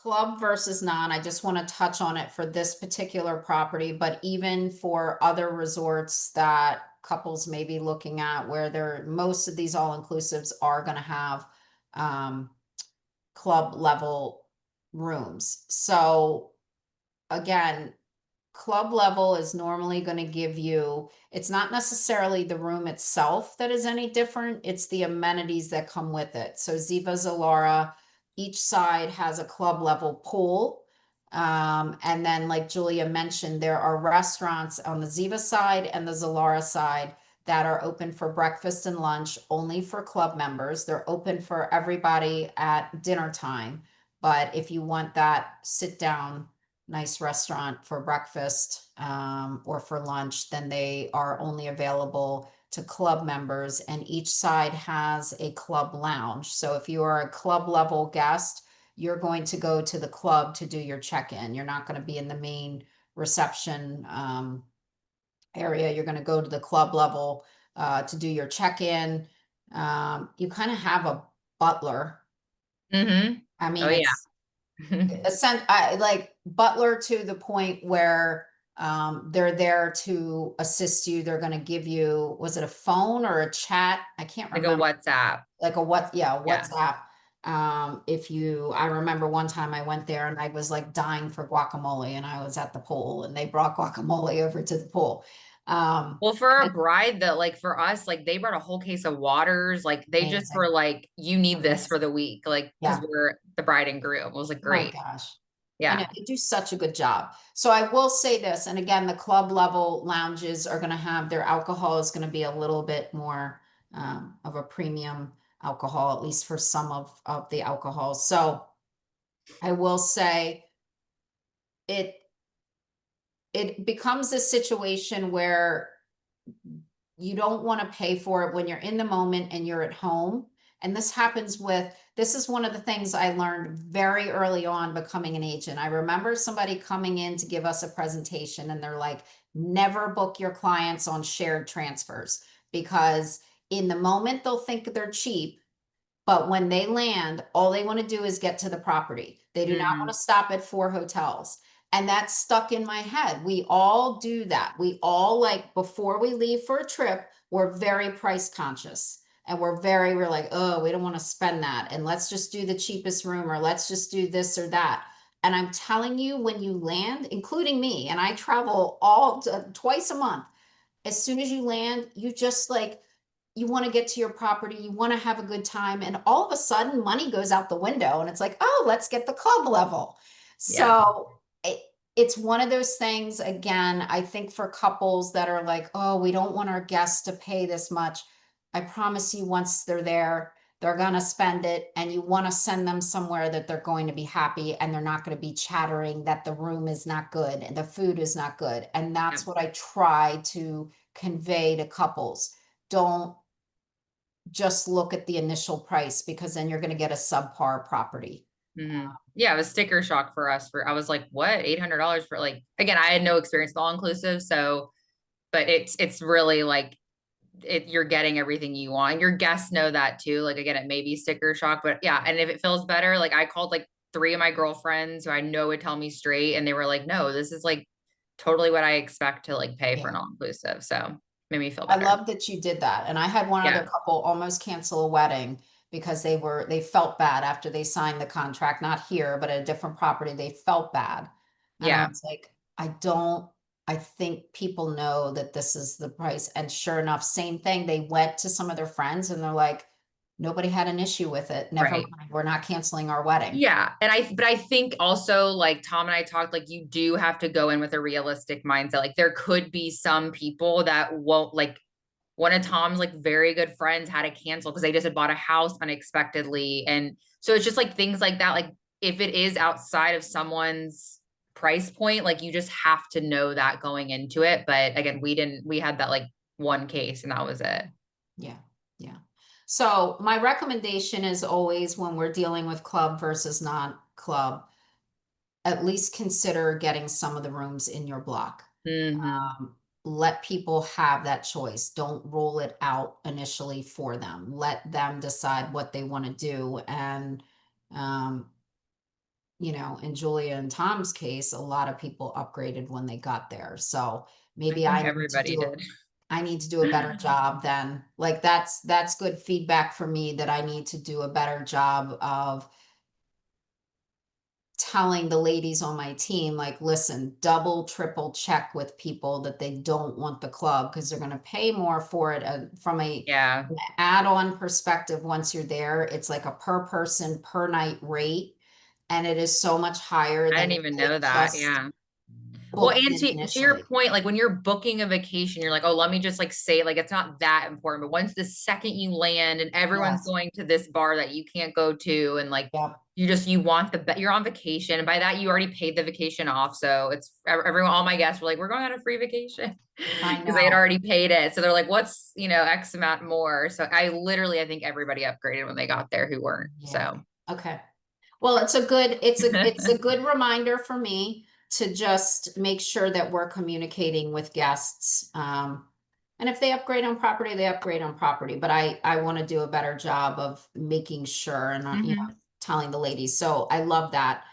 Club versus non, I just want to touch on it for this particular property, but even for other resorts that couples may be looking at where most of these all-inclusives are going to have um, club level rooms. So again, club level is normally going to give you, it's not necessarily the room itself that is any different, it's the amenities that come with it. So Ziva, Zilara, each side has a club level pool. And then, like Julia mentioned, there are restaurants on the Ziva side and the Zilara side that are open for breakfast and lunch only for club members. They're open for everybody at dinner time. But if you want that sit down nice restaurant for breakfast or for lunch, then they are only available to club members, and each side has a club lounge. So if you are a club level guest, you're going to go to the club to do your check-in. You're not going to be in the main reception area. You're going to go to the club level to do your check-in. You kind of have a butler. Mm-hmm. I Oh mean, yeah. like butler to the point where they're there to assist you. They're going to give you, was it a phone or a chat? I can't Like a remember. WhatsApp. Like a what? Yeah, Yeah. WhatsApp. If you, I remember one time I went there and I was like dying for guacamole, and I was at the pool and they brought guacamole over to the pool. Well, for a And bride that like for us, like they brought a whole case of waters. Like they just amazing. were like, you need this for Amazing. the week. Like, because Yeah. we're the bride and groom. It was like Oh my great. gosh. I know Yeah. they do such a good job. So I will say this, and again, the club level lounges are going to have their alcohol is going to be a little bit more of a premium alcohol, at least for some of the alcohol. So I will say it it becomes a situation where you don't want to pay for it when you're in the moment and you're at home. And this is one of the things I learned very early on becoming an agent. I remember somebody coming in to give us a presentation and they're like, never book your clients on shared transfers because in the moment they'll think they're cheap, but when they land, all they want to do is get to the property. They do not want Hmm. to stop at four hotels. And that's stuck in my head. We all do that. We all like before we leave for a trip, we're very price conscious. And we're like, oh, we don't want to spend that. And let's just do the cheapest room or let's just do this or that. And I'm telling you, when you land, including me, and I travel twice a month, as soon as you land, you just like you want to get to your property, you want to have a good time, and all of a sudden money goes out the window and it's like, oh, let's get the club level. Yeah. So it's one of those things, again, I think for couples that are like, oh, we don't want our guests to pay this much. I promise you, once they're there, they're going to spend it, and you want to send them somewhere that they're going to be happy and they're not going to be chattering that the room is not good and the food is not good. And Yep. that's what I try to convey to couples. Don't just look at the initial price because then you're going to get a subpar property. Hmm. Yeah, it was sticker shock for us. For I was like, what, $800 for like again, I had no experience with all inclusive, so but it's really like you're getting everything you want. And your guests know that too. Like again, it may be sticker shock, but yeah. And if it feels better, like I called like three of my girlfriends who I know would tell me straight, and they were like, no, this is like totally what I expect to like pay for Yeah. an all inclusive. So made me feel I better. love that you did that. And I had one other Yeah. couple almost cancel a wedding because they felt bad after they signed the contract, not here, but at a different property. They felt bad. And I Yeah. was like, I think people know that this is the price. And sure enough, same thing. They went to some of their friends and they're like, nobody had an issue with it. Never Right. mind. We're not canceling our wedding. Yeah. But I think also like Tom and I talked, like you do have to go in with a realistic mindset. Like there could be some people that won't like one of Tom's like very good friends had to cancel because they just had bought a house unexpectedly. And so it's just like things like that. Like if it is outside of someone's price point, like you just have to know that going into it. But again, we had that like one case and that was it. Yeah, yeah. So my recommendation is always when we're dealing with club versus non-club, at least consider getting some of the rooms in your block. Hmm. Let people have that choice. Don't roll it out initially for them. Let them decide what they want to do. And um, you know, in Julia and Tom's case, a lot of people upgraded when they got there. So I maybe think everybody did. I need to do a better job then. Like that's good feedback for me that I need to do a better job of telling the ladies on my team, like, listen, double, triple check with people that they don't want the club because they're going to pay more for it from Yeah. an add-on perspective. Once you're there, it's like a per person per night rate, and it is so much higher I than didn't if even they know that. just Yeah. Well, booked and in to your initially. point, like when you're booking a vacation, you're like, oh, let me just like say, like, it's not that important. But once the second you land and everyone's Yes. going to this bar that you can't go to, and like Yep. you want you're on vacation. And by that, you already paid the vacation off. So it's everyone, all my guests were like, we're going on a free vacation I because they had know. already paid it. So they're like, what's, X amount more. So I think everybody upgraded when they got there who weren't. Yeah. So Okay. Well, it's a good reminder for me to just make sure that we're communicating with guests. And if they upgrade on property, they upgrade on property. But I want to do a better job of making sure and you know, Mhm. telling the ladies. So I love that.